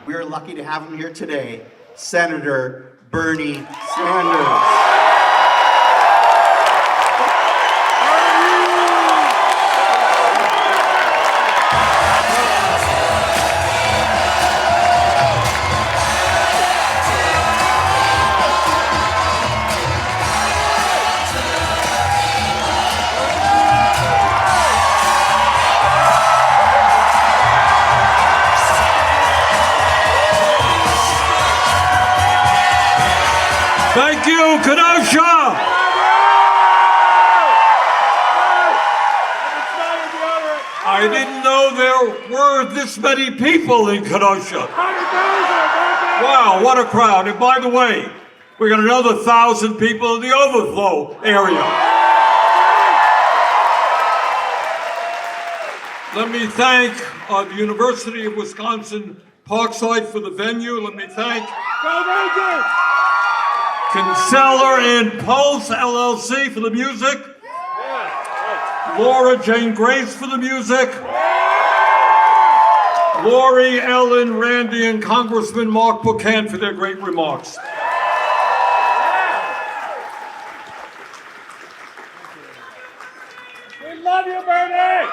we're lucky to have him here today, Senator Bernie Sanders. Thank you, Kenosha! I didn't know there were this many people in Kenosha. Wow, what a crowd. And by the way, we got another 1,000 people in the overflow area. Let me thank the University of Wisconsin Parkside for the venue. Let me thank Kinsella and Pulse LLC for the music. Laura Jane Grace for the music. Lori, Ellen, Randy, and Congressman Mark Buchan for their great remarks. We love you, Bernie!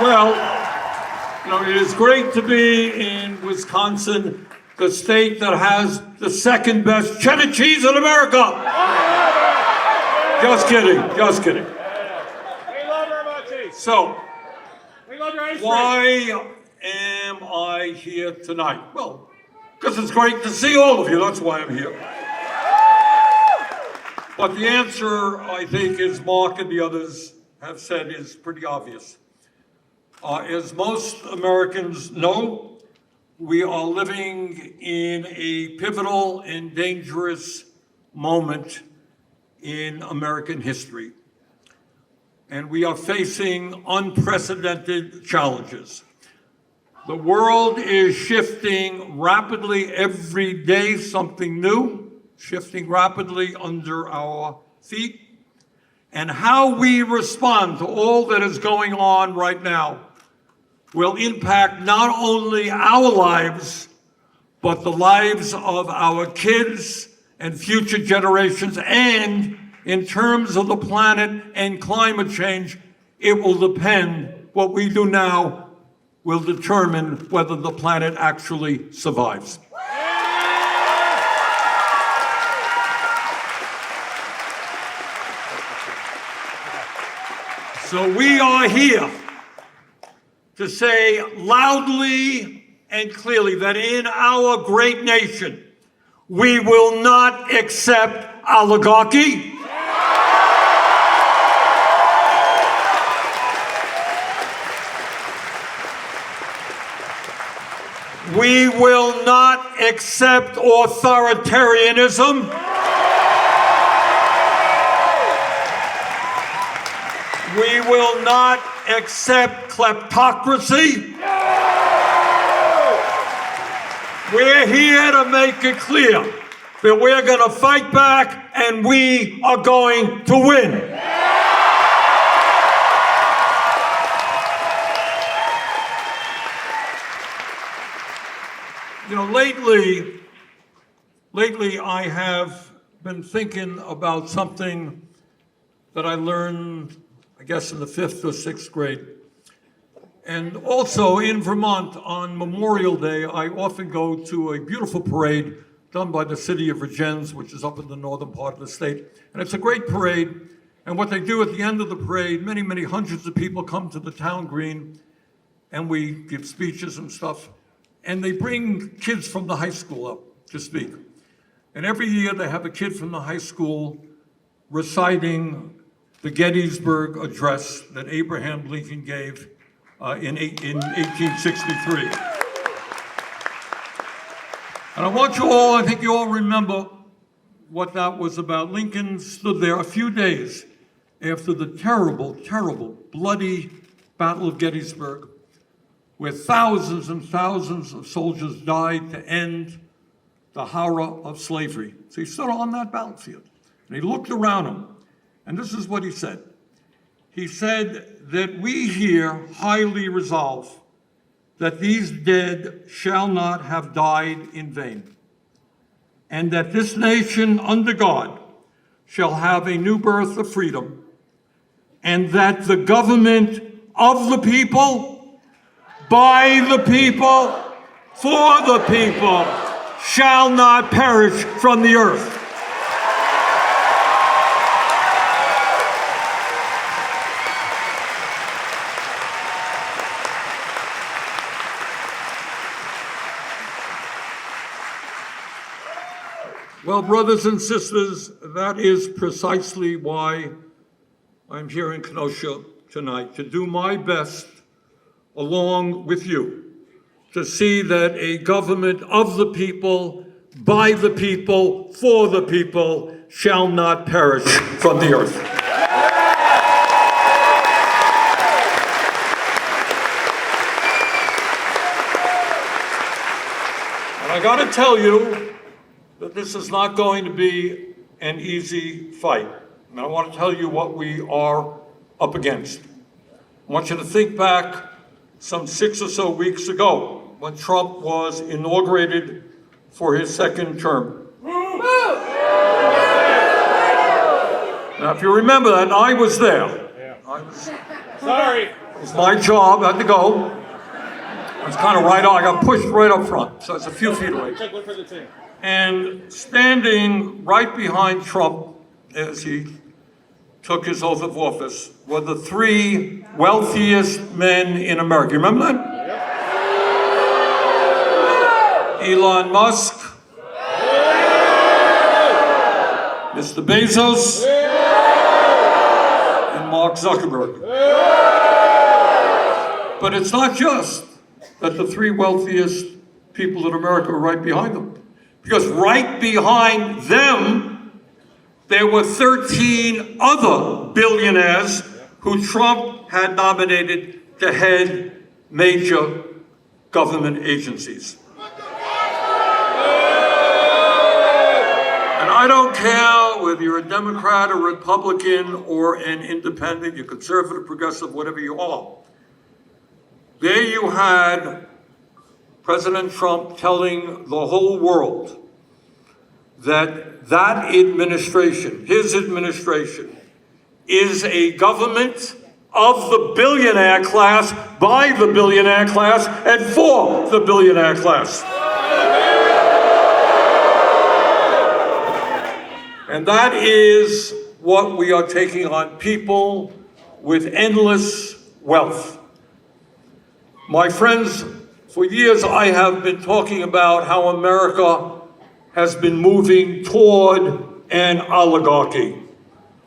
Well, you know, it is great to be in Wisconsin, the state that has the second best cheddar cheese in America. Just kidding, just kidding. We love our cheese. So, We love your ice cream. why am I here tonight? Well, because it's great to see all of you, that's why I'm here. But the answer, I think, as Mark and the others have said, is pretty obvious. As most Americans know, we are living in a pivotal and dangerous moment in American history. And we are facing unprecedented challenges. The world is shifting rapidly every day, something new, shifting rapidly under our feet. And how we respond to all that is going on right now will impact not only our lives, but the lives of our kids and future generations. And in terms of the planet and climate change, it will depend. What we do now will determine whether the planet actually survives. So we are here to say loudly and clearly that in our great nation, we will not accept oligarchy. We will not accept authoritarianism. We will not accept kleptocracy. We're here to make it clear that we're going to fight back and we are going to win. You know, lately I have been thinking about something that I learned, I guess, in the 5th or 6th grade. And also in Vermont on Memorial Day, I often go to a beautiful parade done by the city of Virgins, which is up in the northern part of the state. And it's a great parade. And what they do at the end of the parade, many, many hundreds of people come to the town green and we give speeches and stuff. And they bring kids from the high school up to speak. And every year they have a kid from the high school reciting the Gettysburg Address that Abraham Lincoln gave in 1863. And I want you all, I think you all remember what that was about. Lincoln stood there a few days after the terrible, terrible, bloody Battle of Gettysburg, where thousands and thousands of soldiers died to end the horror of slavery. So he stood on that battlefield, and he looked around him, and this is what he said. he said that we here highly resolve that these dead shall not have died in vain, and that this nation under God shall have a new birth of freedom, and that the government of the people, by the people, for the people, shall not perish from the earth. Well, brothers and sisters, that is precisely why I'm here in Kenosha tonight, to do my best, along with you, to see that a government of the people, by the people, for the people, shall not perish from the earth. And I gotta tell you that this is not going to be an easy fight. And I want to tell you what we are up against. I want you to think back some 6 or so weeks ago when Trump was inaugurated for his second term. Now, if you remember that, I was there. Sorry. It was my job, I had to go. I was kind of right on, I got pushed right up front, so it's a few feet away. Check one for the team. And standing right behind Trump as he took his oath of office were the 3 wealthiest men in America. You remember that? Yep. Elon Musk, Mr. Bezos, and Mark Zuckerberg. But it's not just that the 3 wealthiest people in America are right behind them. Because right behind them, there were 13 other billionaires who Trump had nominated to head major government agencies. And I don't care whether you're a Democrat or Republican or an independent, you're conservative, progressive, whatever you are. There you had President Trump telling the whole world that that administration, his administration, is a government of the billionaire class, by the billionaire class, and for the billionaire class. And that is what we are taking on, people with endless wealth. My friends, for years I have been talking about how America has been moving toward an oligarchy.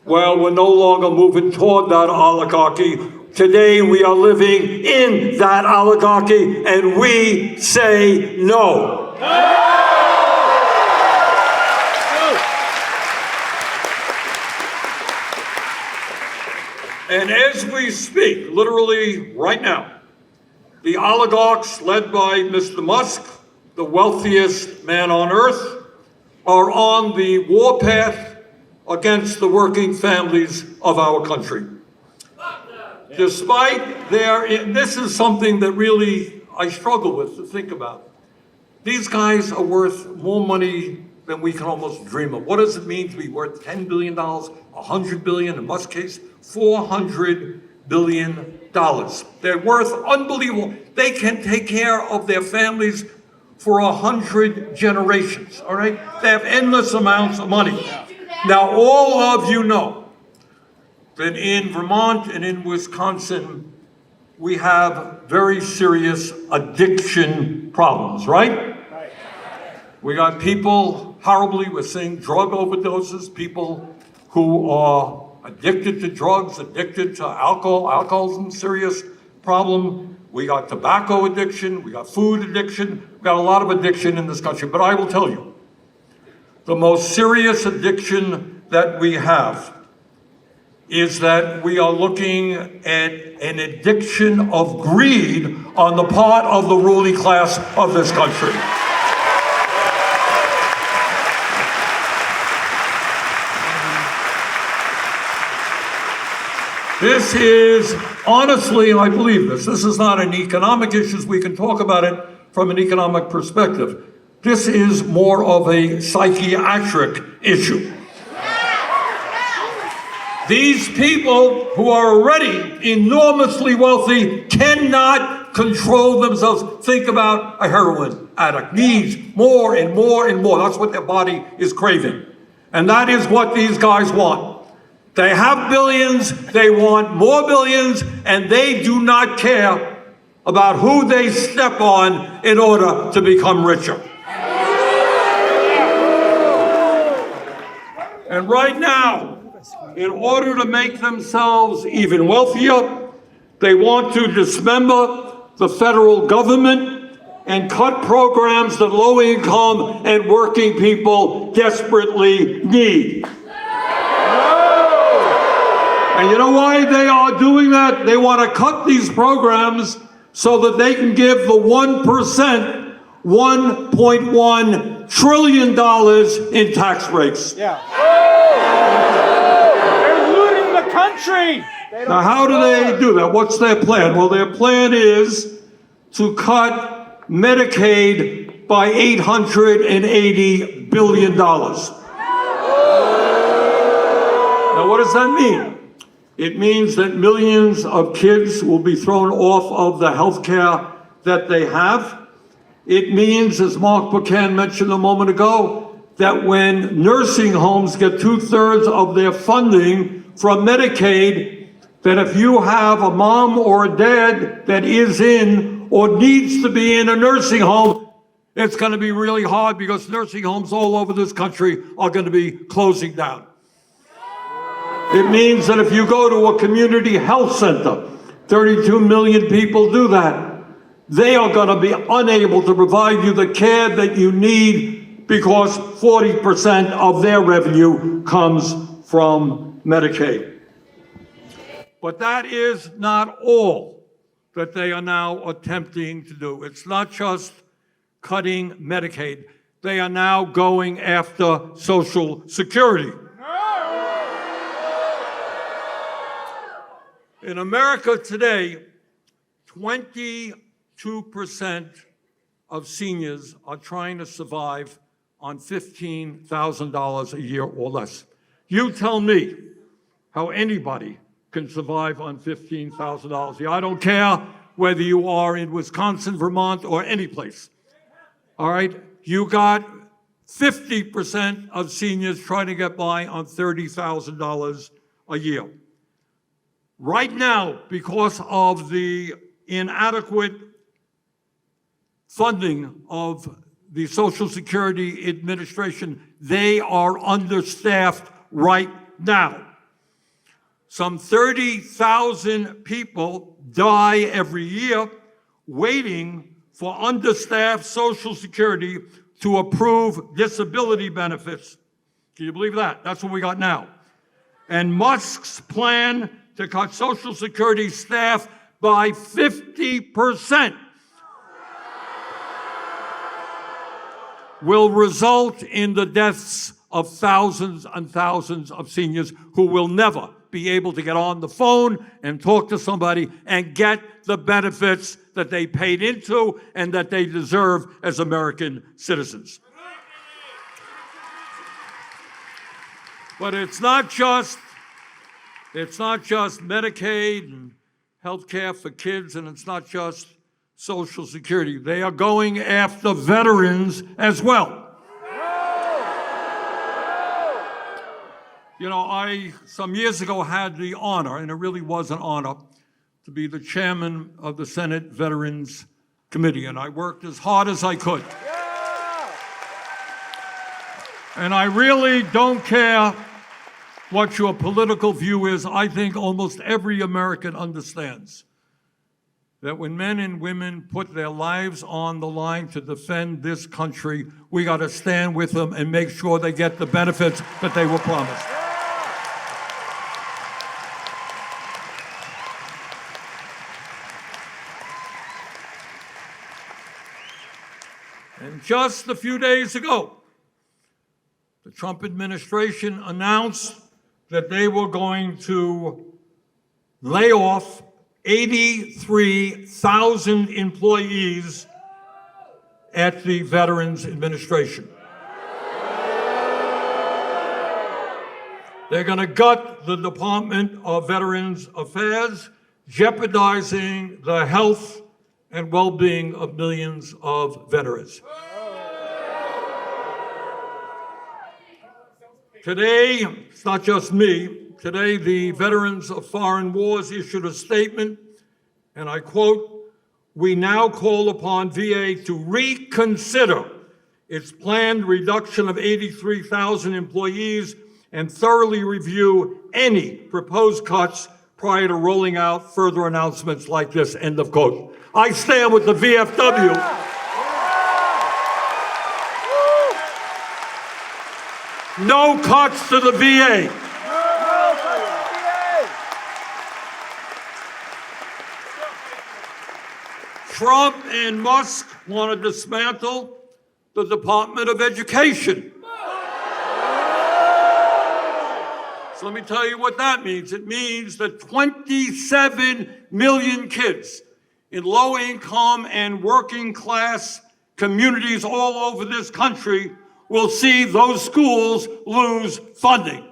Well, we're no longer moving toward that oligarchy. Today we are living in that oligarchy, and we say no. And as we speak, literally right now, the oligarchs led by Mr. Musk, the wealthiest man on earth, are on the warpath against the working families of our country. Despite this is something that really I struggle with to think about. These guys are worth more money than we can almost dream of. What does it mean to be worth $10 billion, $100 billion, in Musk's case, $400 billion? They're worth unbelievable. They can take care of their families for 100 generations, all right? They have endless amounts of money. Now, all of you know that in Vermont and in Wisconsin, we have very serious addiction problems, right? We got people, horribly, we're seeing drug overdoses, people who are addicted to drugs, addicted to alcohol. Alcohol's a serious problem. We got tobacco addiction, we got food addiction, we got a lot of addiction in this country. But I will tell you, the most serious addiction that we have is that we are looking at an addiction of greed on the part of the ruling class of this country. This is, honestly, I believe this. This is not an economic issue. We can talk about it from an economic perspective. This is more of a psychiatric issue. These people who are already enormously wealthy cannot control themselves. Think about a heroin addict. Needs more and more and more. That's what their body is craving. And that is what these guys want. They have billions, they want more billions, and they do not care about who they step on in order to become richer. And right now, in order to make themselves even wealthier, they want to dismember the federal government and cut programs that low-income and working people desperately need. And you know why they are doing that? They want to cut these programs so that they can give the 1% $1.1 trillion in tax breaks. Yeah. They're looting the country. Now, how do they do that? What's their plan? Well, their plan is to cut Medicaid by $880 billion. Now, what does that mean? It means that millions of kids will be thrown off of the health care that they have. It means, as Mark Pecha mentioned a moment ago, that when nursing homes get 2/3 of their funding from Medicaid, that if you have a mom or a dad that is in or needs to be in a nursing home, it's going to be really hard because nursing homes all over this country are going to be closing down. It means that if you go to a community health center, 32 million people do that, they are going to be unable to provide you the care that you need because 40% of their revenue comes from Medicaid. But that is not all that they are now attempting to do. It's not just cutting Medicaid. They are now going after Social Security. In America today, 22% of seniors are trying to survive on $15,000 a year or less. You tell me how anybody can survive on $15,000 a year. I don't care whether you are in Wisconsin, Vermont, or any place. All right? You got 50% of seniors trying to get by on $30,000 a year. Right now, because of the inadequate funding of the Social Security Administration, they are understaffed right now. Some 30,000 people die every year waiting for understaffed Social Security to approve disability benefits. Can you believe that? That's what we got now. And Musk's plan to cut Social Security staff by 50% will result in the deaths of thousands and thousands of seniors who will never be able to get on the phone and talk to somebody and get the benefits that they paid into and that they deserve as American citizens. But it's not just Medicaid and health care for kids, and it's not just Social Security. They are going after veterans as well. You know, I, some years ago, had the honor, and it really was an honor, to be the chairman of the Senate Veterans Committee, and I worked as hard as I could. And I really don't care what your political view is. I think almost every American understands that when men and women put their lives on the line to defend this country, we got to stand with them and make sure they get the benefits that they were promised. And just a few days ago, the Trump administration announced that they were going to lay off 83,000 employees at the Veterans Administration. They're going to gut the Department of Veterans Affairs, jeopardizing the health and well-being of millions of veterans. Today, it's not just me. Today, the Veterans of Foreign Wars issued a statement, and I quote, "We now call upon VA to reconsider its planned reduction of 83,000 employees and thoroughly review any proposed cuts prior to rolling out further announcements like this," end of quote. I stand with the VFW. No cuts to the VA. Trump and Musk want to dismantle the Department of Education. So let me tell you what that means. It means that 27 million kids in low-income and working-class communities all over this country will see those schools lose funding.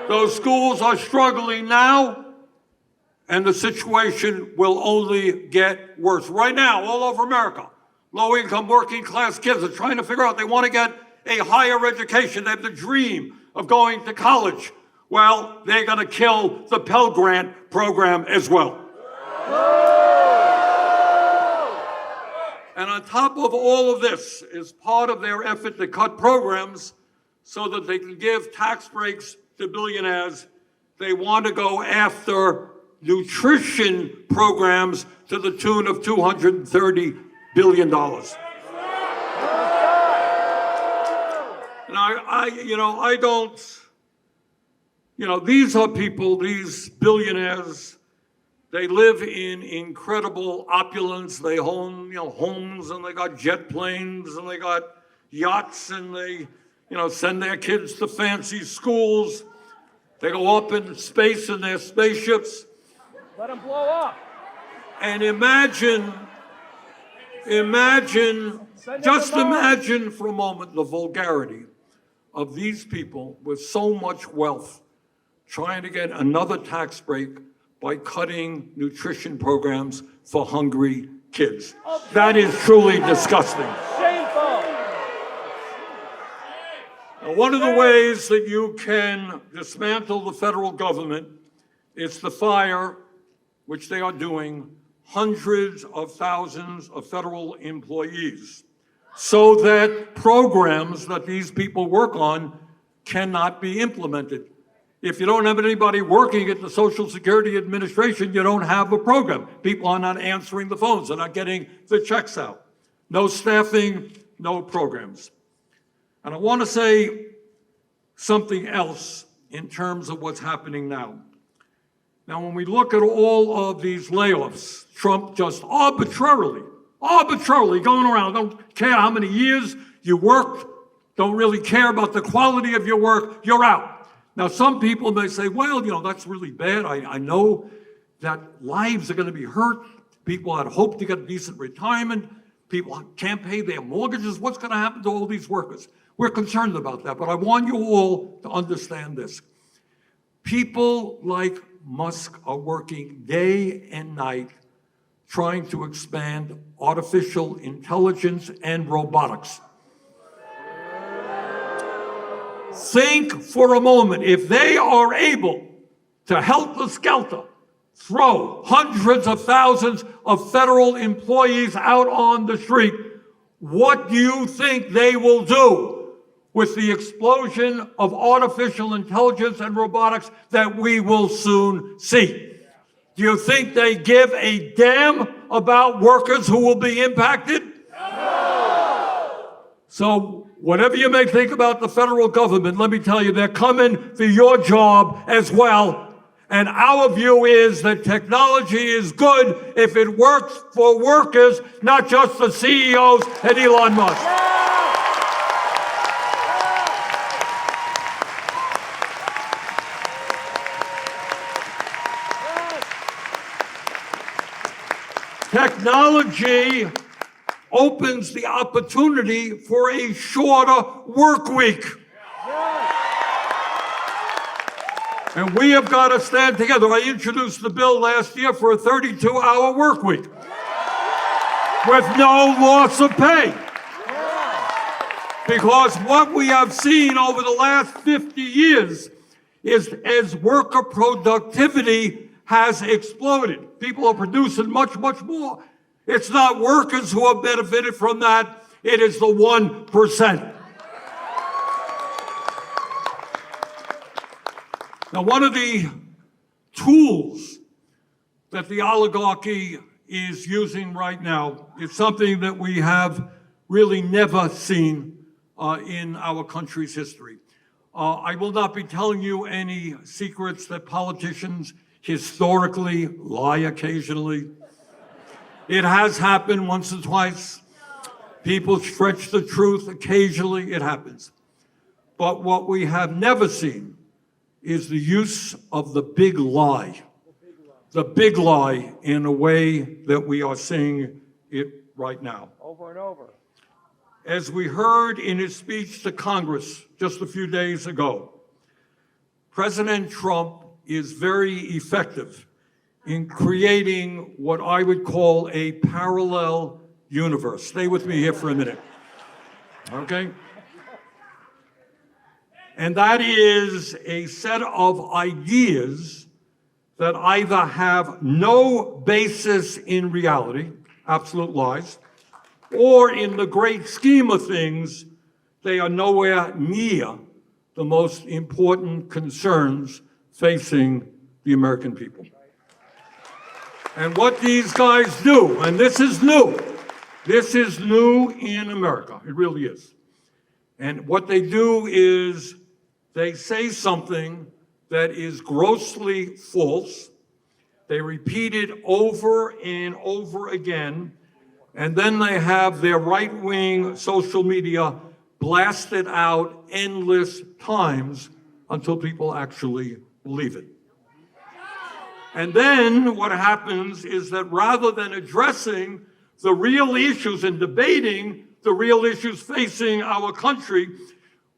Those schools are struggling now, and the situation will only get worse. Right now, all over America, low-income, working-class kids are trying to figure out, they want to get a higher education. They have the dream of going to college. Well, they're going to kill the Pell Grant program as well. And on top of all of this, is part of their effort to cut programs so that they can give tax breaks to billionaires, they want to go after nutrition programs to the tune of $230 billion. And I don't, these are people, these billionaires, they live in incredible opulence. They own, homes, and they got jet planes, and they got yachts, and they, send their kids to fancy schools. They go up in space in their spaceships. Let them blow up. And imagine, just imagine for a moment the vulgarity of these people with so much wealth trying to get another tax break by cutting nutrition programs for hungry kids. That is truly disgusting. Shameful. Now, one of the ways that you can dismantle the federal government is to fire, which they are doing, hundreds of thousands of federal employees, so that programs that these people work on cannot be implemented. If you don't have anybody working at the Social Security Administration, you don't have a program. People are not answering the phones. They're not getting the checks out. No staffing, no programs. And I want to say something else in terms of what's happening now. Now, when we look at all of these layoffs, Trump just arbitrarily going around, don't care how many years you worked, don't really care about the quality of your work, you're out. Now, some people may say, well, that's really bad. I know that lives are going to be hurt. People had hoped to get a decent retirement. People can't pay their mortgages. What's going to happen to all these workers? We're concerned about that, but I want you all to understand this. People like Musk are working day and night trying to expand artificial intelligence and robotics. Think for a moment, if they are able to helter-skelter throw hundreds of thousands of federal employees out on the street, what do you think they will do with the explosion of artificial intelligence and robotics that we will soon see? Do you think they give a damn about workers who will be impacted? No! So whatever you may think about the federal government, let me tell you, they're coming for your job as well. And our view is that technology is good if it works for workers, not just the CEOs and Elon Musk. Technology opens the opportunity for a shorter work week. And we have got to stand together. I introduced the bill last year for a 32-hour work week with no loss of pay. Because what we have seen over the last 50 years is as worker productivity has exploded. People are producing much, much more. It's not workers who have benefited from that. It is the 1%. Now, one of the tools that the oligarchy is using right now is something that we have really never seen in our country's history. I will not be telling you any secrets that politicians historically lie occasionally. It has happened once or twice. People stretch the truth occasionally, it happens. But what we have never seen is the use of the big lie. The big lie in a way that we are seeing it right now. Over and over. As we heard in his speech to Congress just a few days ago, President Trump is very effective in creating what I would call a parallel universe. Stay with me here for a minute, okay? And that is a set of ideas that either have no basis in reality, absolute lies, or in the great scheme of things, they are nowhere near the most important concerns facing the American people. And what these guys do, and this is new in America, it really is. And what they do is they say something that is grossly false. They repeat it over and over again, and then they have their right-wing social media blast it out endless times until people actually believe it. And then what happens is that rather than addressing the real issues and debating the real issues facing our country,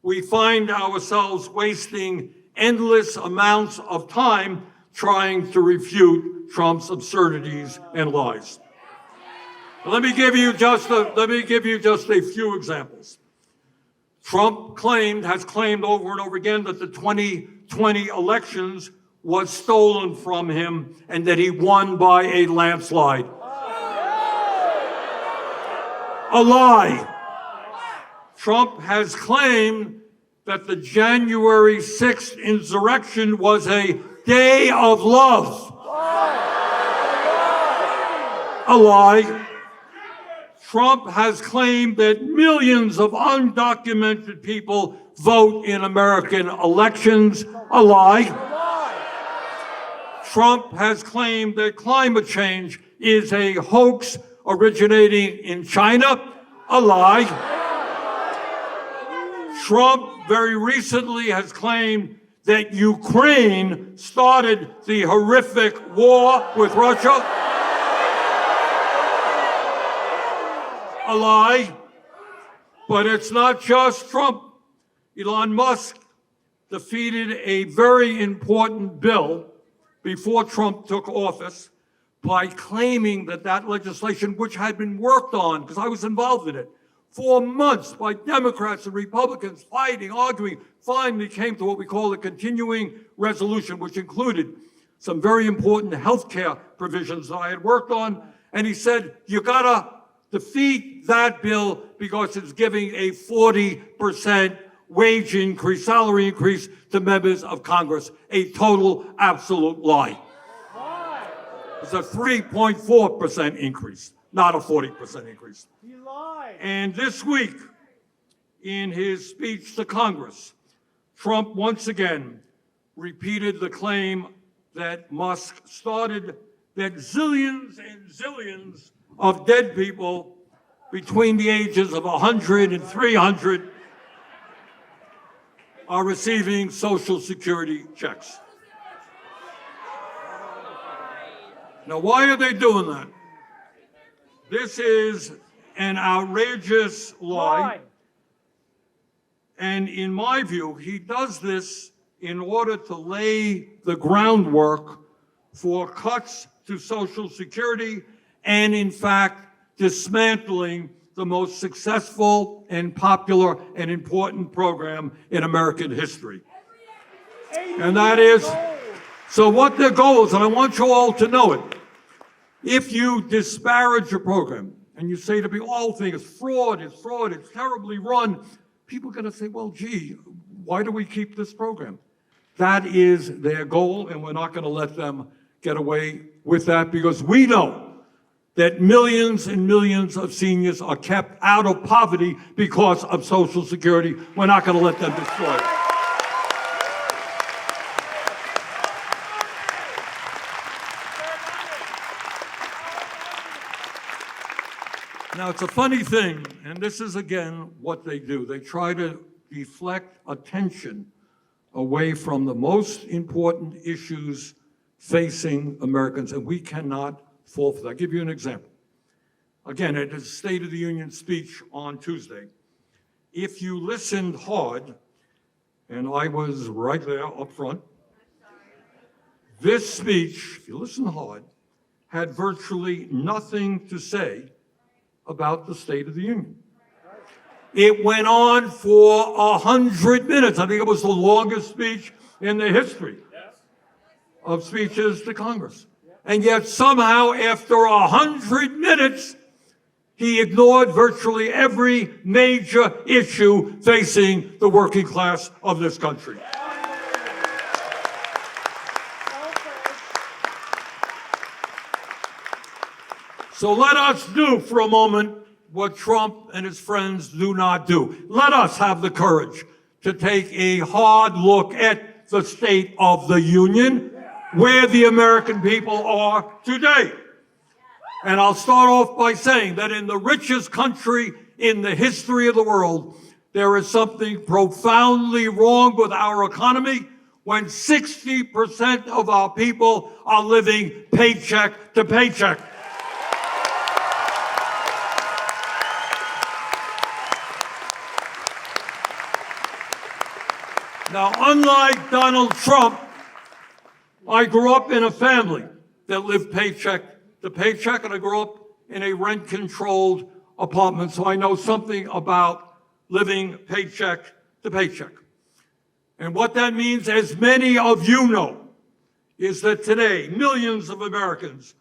we find ourselves wasting endless amounts of time trying to refute Trump's absurdities and lies. Let me give you just a few examples. Trump has claimed over and over again that the 2020 elections was stolen from him and that he won by a landslide. A lie. Trump has claimed that the January 6th insurrection was a day of love. A lie. Trump has claimed that millions of undocumented people vote in American elections. A lie. Trump has claimed that climate change is a hoax originating in China. A lie. Trump very recently has claimed that Ukraine started the horrific war with Russia. A lie. But it's not just Trump. Elon Musk defeated a very important bill before Trump took office by claiming that that legislation, which had been worked on, because I was involved in it, for months by Democrats and Republicans fighting, arguing, finally came to what we call a continuing resolution, which included some very important health care provisions that I had worked on. And he said, you gotta defeat that bill because it's giving a 40% wage increase, salary increase to members of Congress. A total, absolute lie. It's a 3.4% increase, not a 40% increase. He lied. And this week, in his speech to Congress, Trump once again repeated the claim that Musk started, that zillions and zillions of dead people between the ages of 100 and 300 are receiving Social Security checks. Now, why are they doing that? This is an outrageous lie. And in my view, he does this in order to lay the groundwork for cuts to Social Security and, in fact, dismantling the most successful and popular and important program in American history. And that is, so what their goal is, and I want you all to know it, if you disparage a program and you say to me, oh, thing is fraud, it's terribly run, people are going to say, well, gee, why do we keep this program? That is their goal, and we're not going to let them get away with that, because we know that millions and millions of seniors are kept out of poverty because of Social Security. We're not going to let them destroy it. Now, it's a funny thing, and this is, again, what they do. They try to deflect attention away from the most important issues facing Americans, and we cannot fall for that. I'll give you an example. Again, at his State of the Union speech on Tuesday, if you listened hard, and I was right there up front, this speech, if you listen hard, had virtually nothing to say about the State of the Union. It went on for 100 minutes. I think it was the longest speech in the history of speeches to Congress. And yet somehow after 100 minutes, he ignored virtually every major issue facing the working class of this country. So let us do for a moment what Trump and his friends do not do. Let us have the courage to take a hard look at the State of the Union, where the American people are today. And I'll start off by saying that in the richest country in the history of the world, there is something profoundly wrong with our economy when 60% of our people are living paycheck to paycheck. Now, unlike Donald Trump, I grew up in a family that lived paycheck to paycheck, and I grew up in a rent-controlled apartment, so I know something about living paycheck to paycheck. And what that means, as many of you know, is that today millions of Americans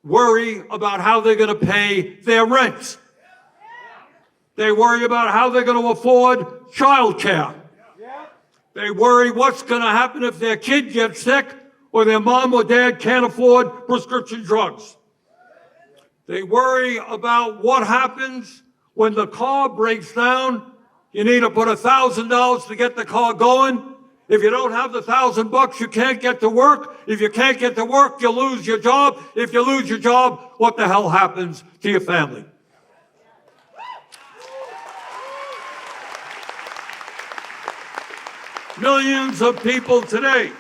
worry about how they're going to pay their rent. They worry about how they're going to afford child care. They worry what's going to happen if their kid gets sick or their mom or dad can't afford prescription drugs. They worry about what happens when the car breaks down. You need to put $1,000 to get the car going. If you don't have the $1,000, you can't get to work. If you can't get to work, you lose your job. If you lose your job, what the hell happens to your family? Millions of people today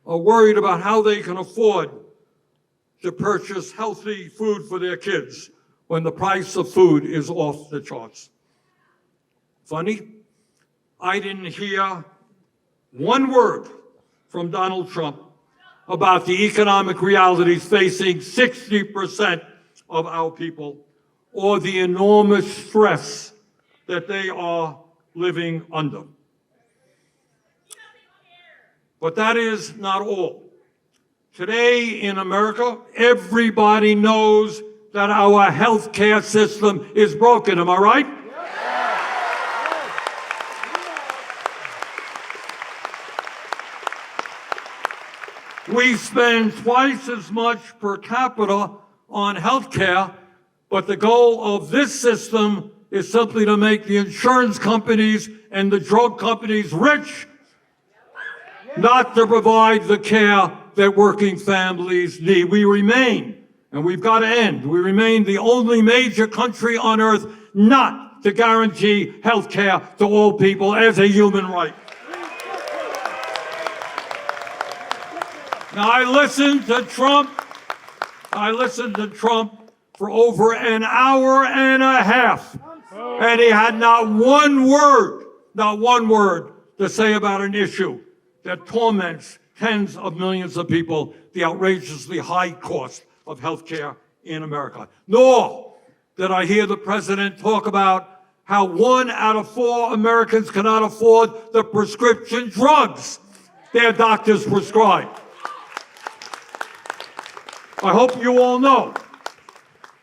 are worried about how they can afford to purchase healthy food for their kids when the price of food is off the charts. Funny, I didn't hear one word from Donald Trump about the economic realities facing 60% of our people, or the enormous stress that they are living under. But that is not all. Today in America, everybody knows that our health care system is broken. Am I right? We spend twice as much per capita on health care, but the goal of this system is simply to make the insurance companies and the drug companies rich, not to provide the care that working families need. We remain, and we've got to end, we remain the only major country on earth not to guarantee health care to all people as a human right. Now, I listened to Trump I listened to Trump for over an hour and a half, and he had not one word to say about an issue that torments tens of millions of people, the outrageously high cost of health care in America. Nor did I hear the president talk about how 1 out of 4 Americans cannot afford the prescription drugs their doctors prescribe. I hope you all know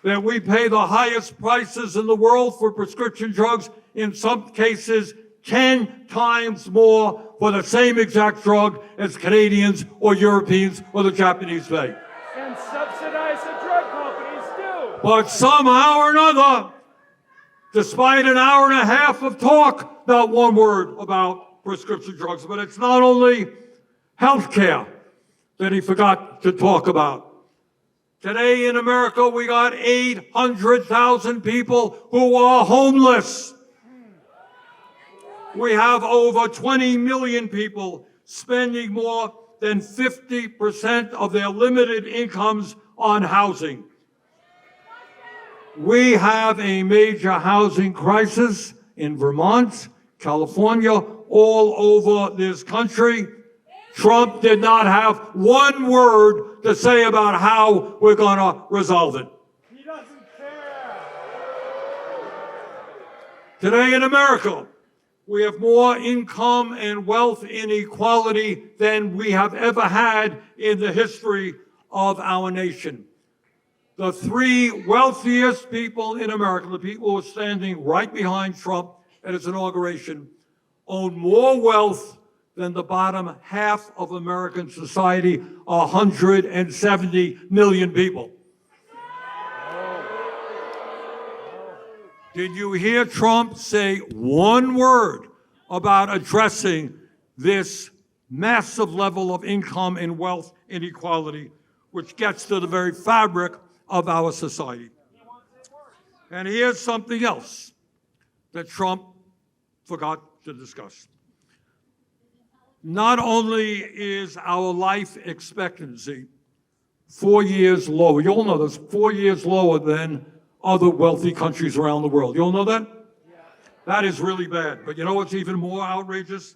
that we pay the highest prices in the world for prescription drugs, in some cases 10 times more for the same exact drug as Canadians or Europeans or the Japanese pay. And subsidize the drug companies too. But somehow or another, despite an hour and a half of talk, not one word about prescription drugs. But it's not only health care that he forgot to talk about. Today in America, we got 800,000 people who are homeless. We have over 20 million people spending more than 50% of their limited incomes on housing. We have a major housing crisis in Vermont, California, all over this country. Trump did not have one word to say about how we're going to resolve it. He doesn't care. Today in America, we have more income and wealth inequality than we have ever had in the history of our nation. The 3 wealthiest people in America, the people who are standing right behind Trump at his inauguration, own more wealth than the bottom half of American society, 170 million people. Did you hear Trump say one word about addressing this massive level of income and wealth inequality, which gets to the very fabric of our society? And here's something else that Trump forgot to discuss. Not only is our life expectancy 4 years lower, you all know this, 4 years lower than other wealthy countries around the world. You all know that? That is really bad. But you know what's even more outrageous?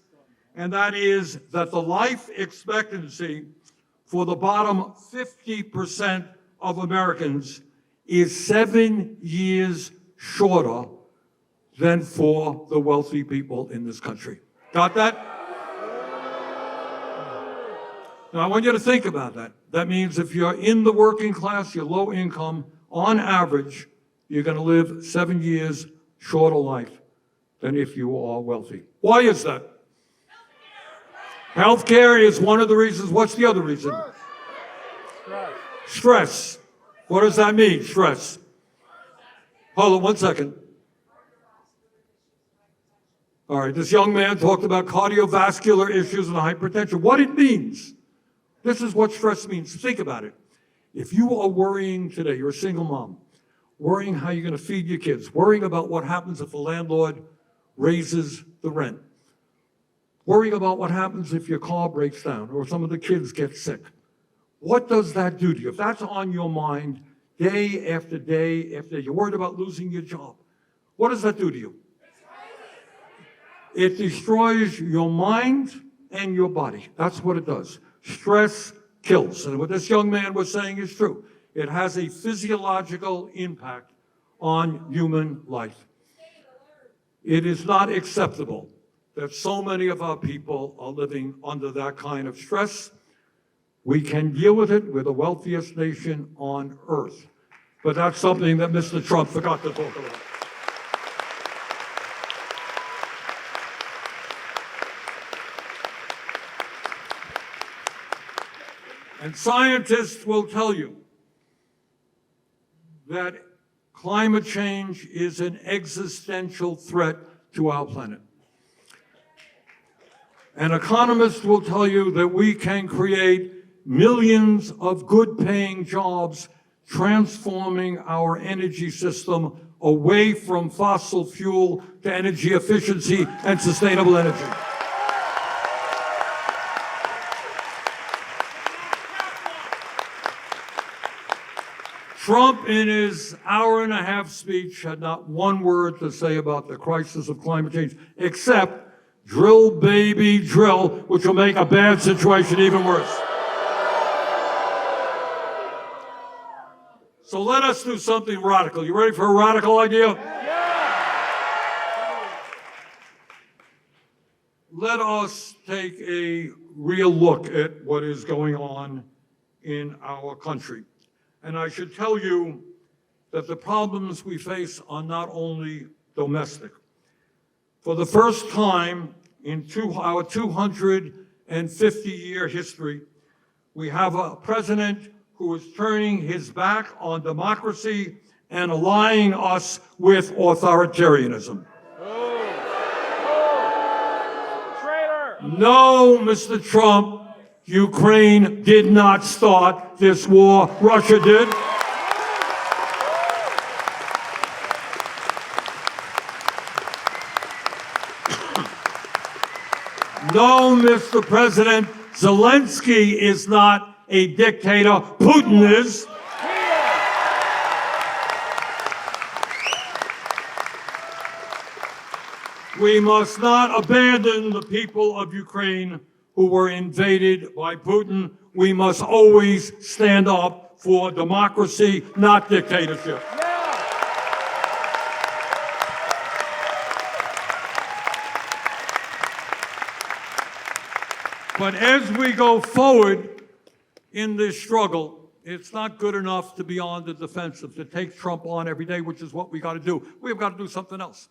And that is that the life expectancy for the bottom 50% of Americans is 7 years shorter than for the wealthy people in this country. Got that? Now, I want you to think about that. That means if you're in the working class, you're low income, on average, you're going to live 7 years shorter life than if you are wealthy. Why is that? Healthcare is one of the reasons. What's the other reason? Stress. What does that mean, stress? Hold on 1 second. All right, this young man talked about cardiovascular issues and hypertension. What it means. This is what stress means. Think about it. If you are worrying today, you're a single mom, worrying how you're going to feed your kids, worrying about what happens if the landlord raises the rent, worrying about what happens if your car breaks down or some of the kids get sick. What does that do to you? If that's on your mind day after day after day, you're worried about losing your job, what does that do to you? It destroys your mind and your body. That's what it does. Stress kills. And what this young man was saying is true. It has a physiological impact on human life. It is not acceptable that so many of our people are living under that kind of stress. We can deal with it. We're the wealthiest nation on earth. But that's something that Mr. Trump forgot to talk about. And scientists will tell you that climate change is an existential threat to our planet. And economists will tell you that we can create millions of good-paying jobs, transforming our energy system away from fossil fuel to energy efficiency and sustainable energy. Trump, in his hour-and-a-half speech, had not one word to say about the crisis of climate change, except drill, baby, drill, which will make a bad situation even worse. So let us do something radical. You ready for a radical idea? Let us take a real look at what is going on in our country. And I should tell you that the problems we face are not only domestic. For the first time in our 250-year history, we have a president who is turning his back on democracy and allying us with authoritarianism. No, Mr. Trump, Ukraine did not start this war. Russia did. No, Mr. President, Zelenskyy is not a dictator. Putin is. We must not abandon the people of Ukraine who were invaded by Putin. We must always stand up for democracy, not dictatorship. But as we go forward in this struggle, it's not good enough to be on the defensive, to take Trump on every day, which is what we got to do. We've got to do something else.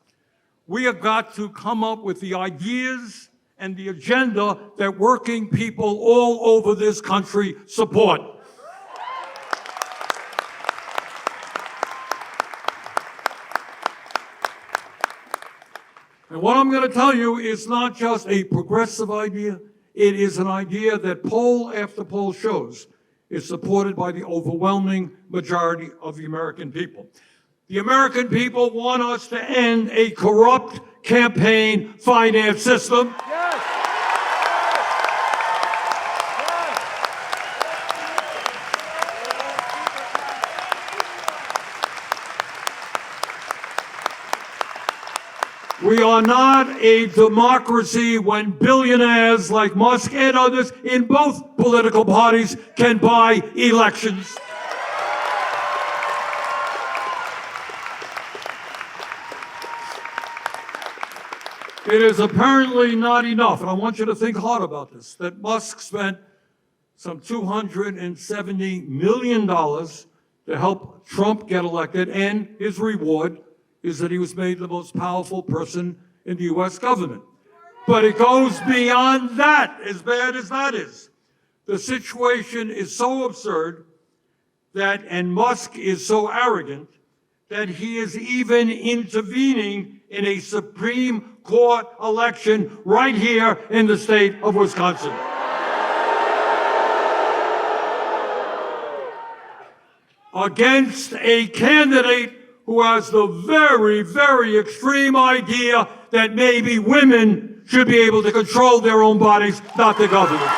We have got to come up with the ideas and the agenda that working people all over this country support. And what I'm going to tell you is not just a progressive idea. It is an idea that poll after poll shows is supported by the overwhelming majority of the American people. The American people want us to end a corrupt campaign finance system. Yes. We are not a democracy when billionaires like Musk and others in both political parties can buy elections. It is apparently not enough, and I want you to think hard about this, that Musk spent some $270 million to help Trump get elected, and his reward is that he was made the most powerful person in the U.S. government. But it goes beyond that, as bad as that is. The situation is so absurd that, and Musk is so arrogant, that he is even intervening in a Supreme Court election right here in the state of Wisconsin. Against a candidate who has the very, very extreme idea that maybe women should be able to control their own bodies, not the government.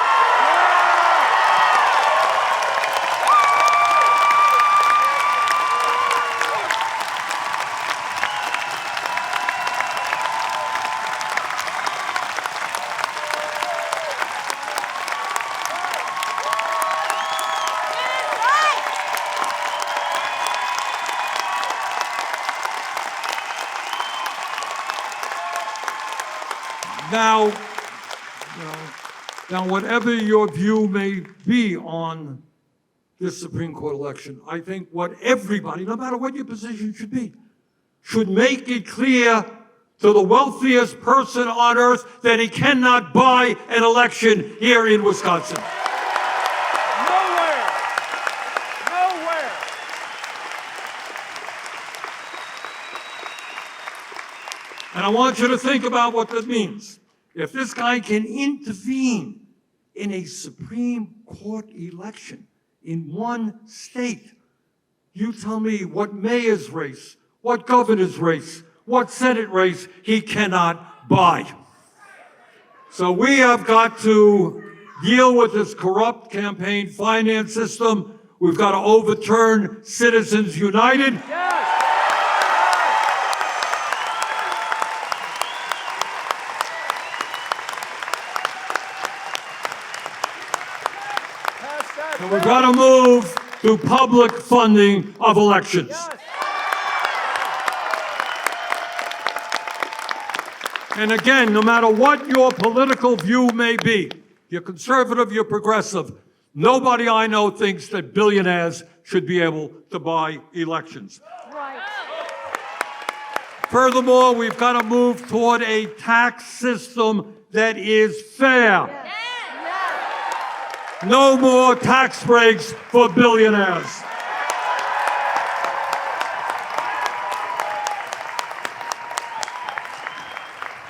Now, whatever your view may be on this Supreme Court election, I think what everybody, no matter what your position should be, should make it clear to the wealthiest person on earth that he cannot buy an election here in Wisconsin. Nowhere. Nowhere. And I want you to think about what that means. If this guy can intervene in a Supreme Court election in one state, you tell me what mayor's race, what governor's race, what Senate race he cannot buy. So we have got to deal with this corrupt campaign finance system. We've got to overturn Citizens United. Yes. Pass that And we've bill. got to move to public funding of elections. Yes. And again, no matter what your political view may be, you're conservative, you're progressive, nobody I know thinks that billionaires should be able to buy elections. Right. Furthermore, we've got to move toward a tax system that is fair. No more tax breaks for billionaires.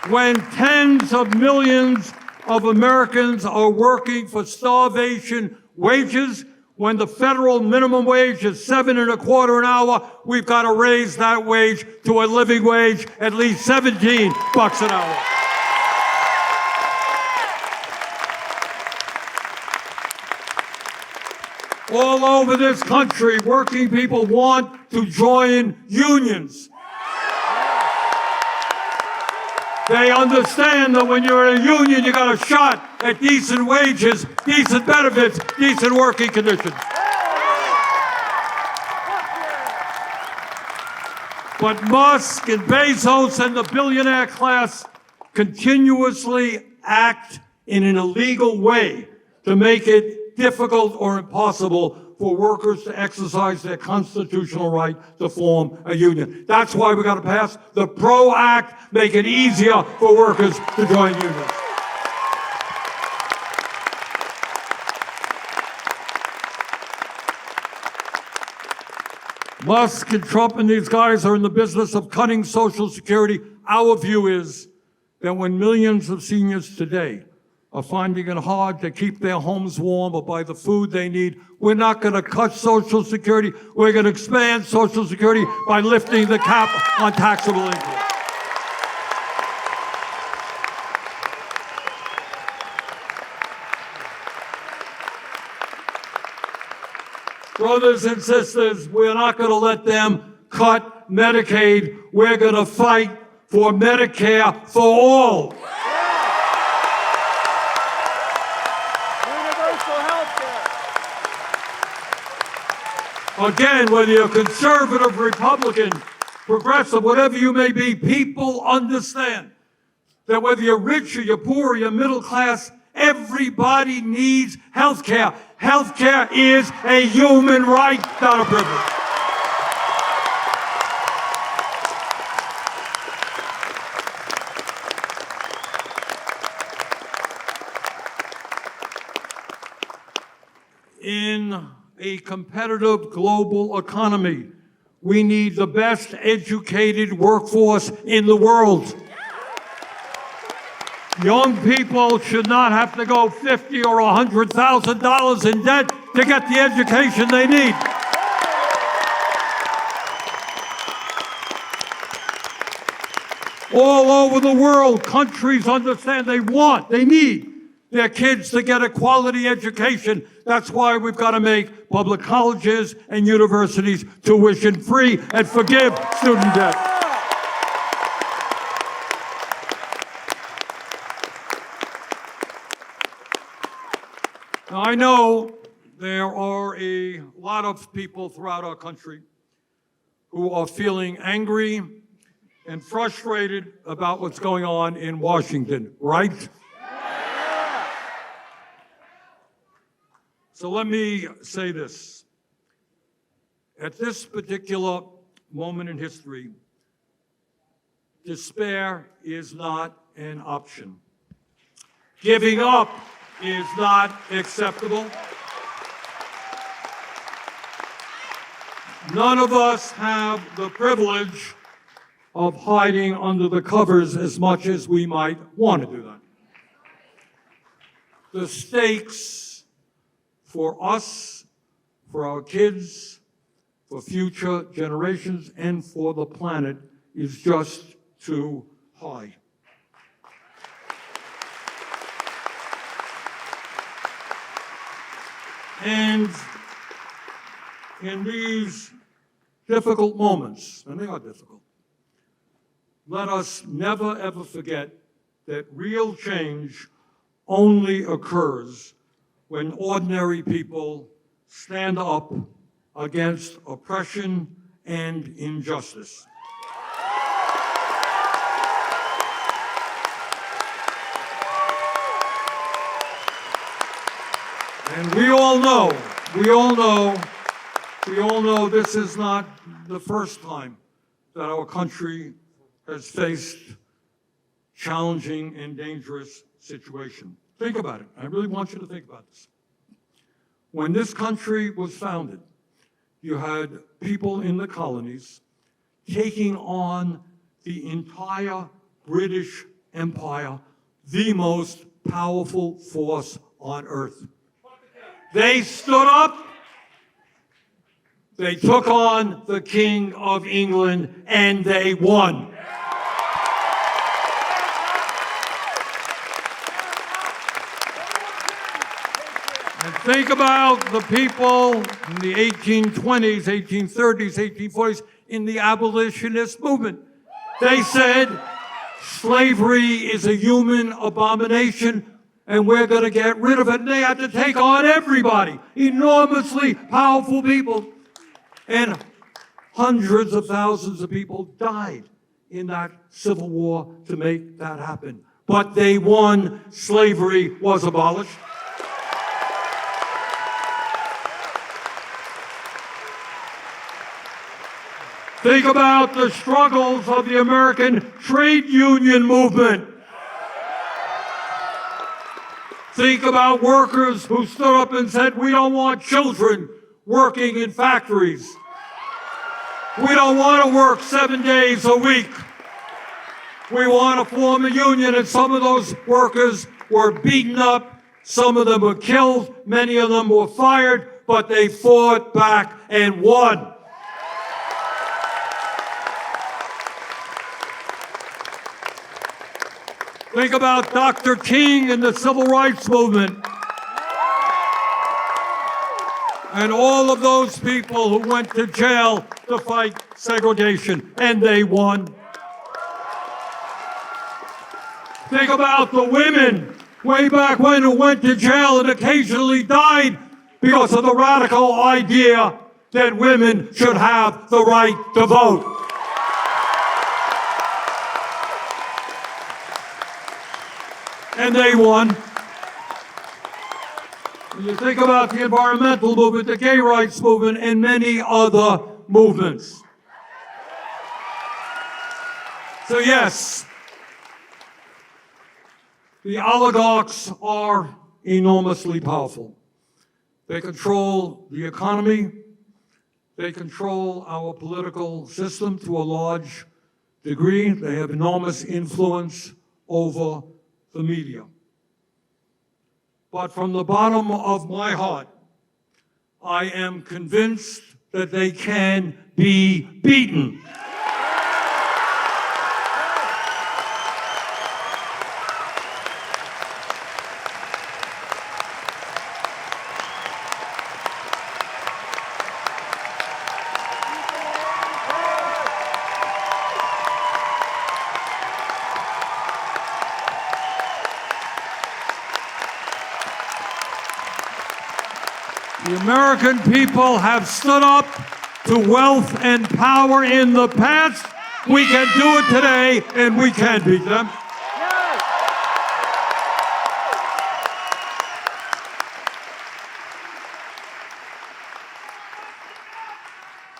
When tens of millions of Americans are working for starvation wages, when the federal minimum wage is $7.25 an hour, we've got to raise that wage to a living wage, at least $17 an hour. All over this country, working people want to join unions. They understand that when you're in a union, you got a shot at decent wages, decent benefits, decent working conditions. But Musk and Bezos and the billionaire class continuously act in an illegal way to make it difficult or impossible for workers to exercise their constitutional right to form a union. That's why we got to pass the PRO Act, make it easier for workers to join unions. Musk and Trump and these guys are in the business of cutting Social Security. Our view is that when millions of seniors today are finding it hard to keep their homes warm or buy the food they need, we're not going to cut Social Security. We're going to expand Social Security by lifting the cap on taxable income. Brothers and sisters, we're not going to let them cut Medicaid. We're going to fight for Medicare for all. Universal health care. Again, whether you're conservative, Republican, progressive, whatever you may be, people understand that whether you're rich or you're poor or you're middle class, everybody needs health care. Health care is a human right, not a privilege. In a competitive global economy, we need the best educated workforce in the world. Young people should not have to go $50,000 or $100,000 in debt to get the education they need. All over the world, countries understand they need their kids to get a quality education. That's why we've got to make public colleges and universities tuition-free and forgive student debt. Now, I know there are a lot of people throughout our country who are feeling angry and frustrated about what's going on in Washington, right? So let me say this. At this particular moment in history, despair is not an option. Giving up is not acceptable. None of us have the privilege of hiding under the covers as much as we might want to do that. The stakes for us, for our kids, for future generations, and for the planet is just too high. And in these difficult moments, and they are difficult, let us never ever forget that real change only occurs when ordinary people stand up against oppression and injustice. And we all know this is not the first time that our country has faced challenging and dangerous situation. Think about it. I really want you to think about this. When this country was founded, you had people in the colonies taking on the entire British Empire, the most powerful force on earth. They stood up, they took on the King of England, and they won. And think about the people in the 1820s, 1830s, 1840s, in the abolitionist movement. They said slavery is a human abomination, and we're going to get rid of it. And they had to take on everybody, enormously powerful people. And hundreds of thousands of people died in that Civil War to make that happen. But they won. Slavery was abolished. Think about the struggles of the American trade union movement. Think about workers who stood up and said, we don't want children working in factories. We don't want to work 7 days a week. We want to form a union, and some of those workers were beaten up. Some of them were killed. Many of them were fired, but they fought back and won. Think about Dr. King and the Civil Rights Movement. And all of those people who went to jail to fight segregation, and they won. Think about the women way back when who went to jail and occasionally died because of the radical idea that women should have the right to vote. And they won. When you think about the environmental movement, the gay rights movement, and many other movements. So yes, the oligarchs are enormously powerful. They control the economy. They control our political system to a large degree. They have enormous influence over the media. But from the bottom of my heart, I am convinced that they can be beaten. The American people have stood up to wealth and power in the past. We can do it today, and we can beat them.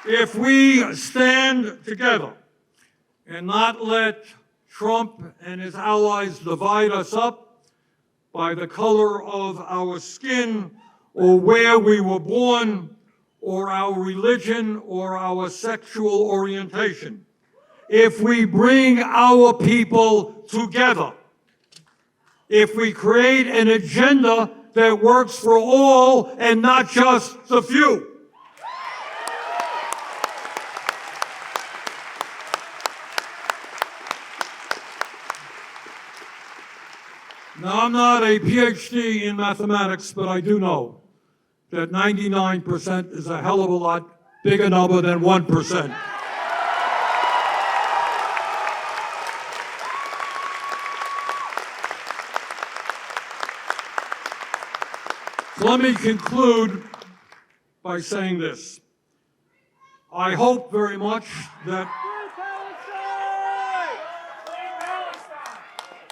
If we stand together and not let Trump and his allies divide us up by the color of our skin, or where we were born, or our religion, or our sexual orientation. If we bring our people together, if we create an agenda that works for all and not just the few. Now, I'm not a PhD in mathematics, but I do know that 99% is a hell of a lot bigger number than 1%. So let me conclude by saying this. I hope very much that...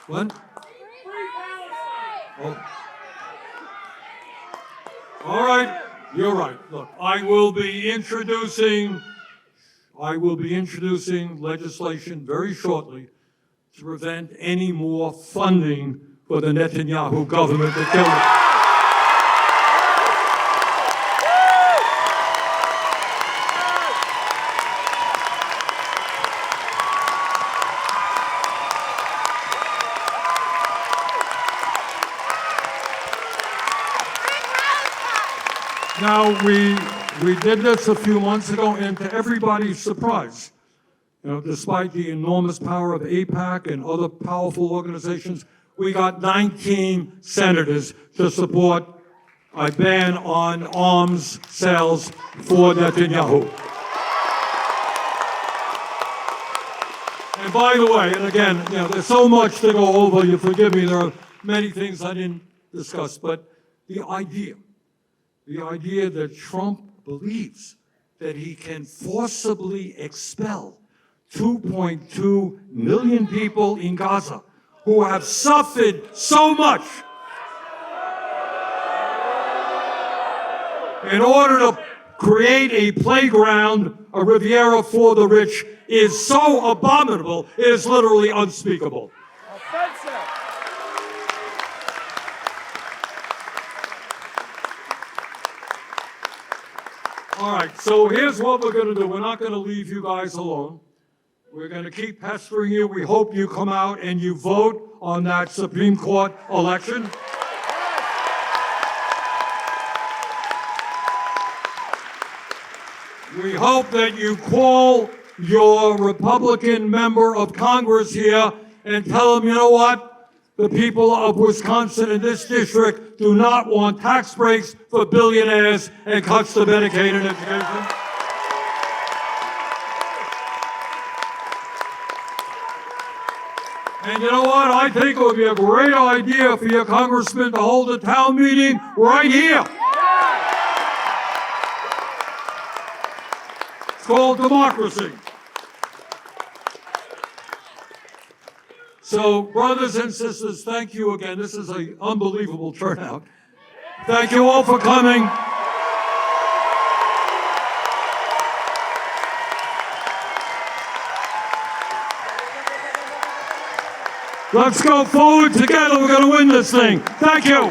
What? Oh. All right, you're right. Look, I will be introducing legislation very shortly to prevent any more funding for the Netanyahu government to kill it. Now, we did this a few months ago, and to everybody's surprise, despite the enormous power of AIPAC and other powerful organizations, we got 19 senators to support a ban on arms sales for Netanyahu. And by the way, and again, there's so much to go over, you forgive me, there are many things I didn't discuss, but the idea that Trump believes that he can forcibly expel 2.2 million people in Gaza who have suffered so much in order to create a playground, a Riviera for the rich, is so abominable, it is literally unspeakable. Offensive. All right, so here's what we're going to do. We're not going to leave you guys alone. We're going to keep pestering you. We hope you come out and you vote on that Supreme Court election. We hope that you call your Republican member of Congress here and tell them, you know what? The people of Wisconsin in this district do not want tax breaks for billionaires and cuts to Medicaid and education. And you know what? I think it would be a great idea for your congressman to hold a town meeting right here. It's called democracy. So, brothers and sisters, thank you again. This is an unbelievable turnout. Thank you all for coming. Let's go forward together. We're going to win this thing. Thank you.